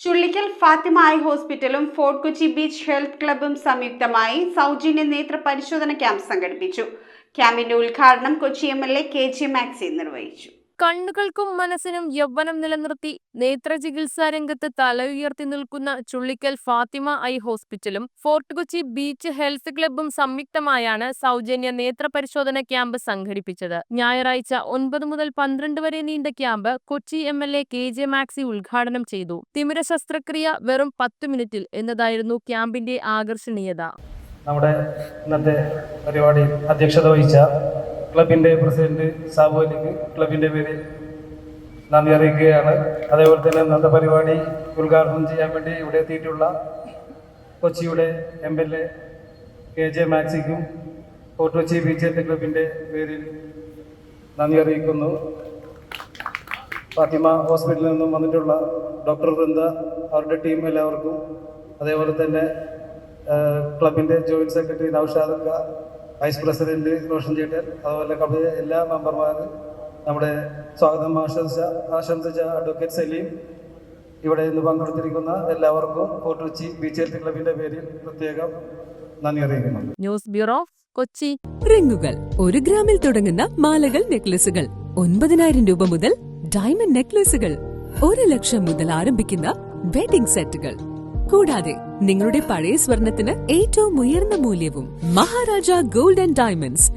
Chullickal Fathima I ഹോസ്പിറ്റലും fort Kochi beach health ക്ലബ്ബും സംയുക്തമായി സൗജന്യ നേത്ര പരിശോധന ക്യാമ്പ് സംഘടിപ്പിച്ചു. ക്യാമ്പിന്റെ ഉദ്ഘാടനം കൊച്ചി എംഎൽഎ കെ.ജെ. മാക്സി നിർവഹിച്ചു. കണ്ണുകൾക്കും മനസ്സിനും യൗവനം നിലനിർത്തി നേത്രചികിത്സാ രംഗത്ത് തല ഉയർത്തി നിൽക്കുന്ന ചുള്ളിക്കൽ ഫാത്തിമ ഐ ഹോസ്പിറ്റലും ഫോർട്ട് കൊച്ചി ബീച്ച് ഹെൽത്ത് ക്ലബ്ബും സംയുക്തമായാണ് സൗജന്യ നേത്ര പരിശോധന ക്യാമ്പ് സംഘടിപ്പിച്ചത്. ഞായറാഴ്ച 9 മുതൽ 12 വരെ നീണ്ട camp Kochi MLA KJ. Maxi ഉദ്ഘാടനം ചെയ്തു. തിമിര ശസ്ത്രക്രിയ വെറും 10 മിനിറ്റിൽ എന്നതായിരുന്നു ക്യാമ്പിന്റെ ആകർഷണീയത. നമ്മുടെ ഇന്നത്തെ പരിപാടി അധ്യക്ഷത വഹിച്ച ക്ലബിൻ്റെ പ്രസിഡന്റ് സാബു അലിക്ക് ക്ലബിൻ്റെ പേരിൽ നന്ദി അറിയിക്കുകയാണ്. അതേപോലെ തന്നെ ഇന്നത്തെ പരിപാടി ഉദ്ഘാടനം ചെയ്യാൻ വേണ്ടി ഇവിടെ എത്തിയിട്ടുള്ള കൊച്ചിയുടെ എംഎൽഎ കെ.ജെ. മാക്സിക്കും ഫോർട്ട് കൊച്ചി ബീച്ച് ഹെൽത്ത് ക്ലബിൻ്റെ പേരിൽ നന്ദി അറിയിക്കുന്നു. ഫാത്തിമ ഹോസ്പിറ്റലിൽ നിന്നും വന്നിട്ടുള്ള ഡോക്ടർ വൃന്ദ, അവരുടെ ടീം എല്ലാവർക്കും, അതേപോലെ തന്നെ ക്ലബിൻ്റെ joint secretary Naushad, vice president Roshan ചേട്ടൻ, അതുപോലെ ക്ലബിലെ എല്ലാ മെമ്പർമാരും, നമ്മുടെ സ്വാഗതം ആശംസിച്ച അഡ്വക്കേറ്റ് സലീം, ഇവിടെ ഇന്ന് പങ്കെടുത്തിരിക്കുന്ന എല്ലാവർക്കും ഫോർട്ട് കൊച്ചി ബീച്ച് ഹെൽത്ത് ക്ലബിന്റെ പേരിൽ പ്രത്യേകം നന്ദി അറിയിക്കുന്നു. News bureau, Kochi. റിങ്ങുകൾ 1 ഗ്രാമിൽ തുടങ്ങുന്ന മാലകൾ, നെക്ലസുകൾ 9,000 രൂപ മുതൽ ഡയമണ്ട് നെക്ലസുകൾ 1 ലക്ഷം മുതൽ ആരംഭിക്കുന്ന വെഡിംഗ് സെറ്റുകൾ, കൂടാതെ നിങ്ങളുടെ പഴയ സ്വർണത്തിന് ഏറ്റവും ഉയർന്ന മൂല്യവും. Maharaja gold and diamonds,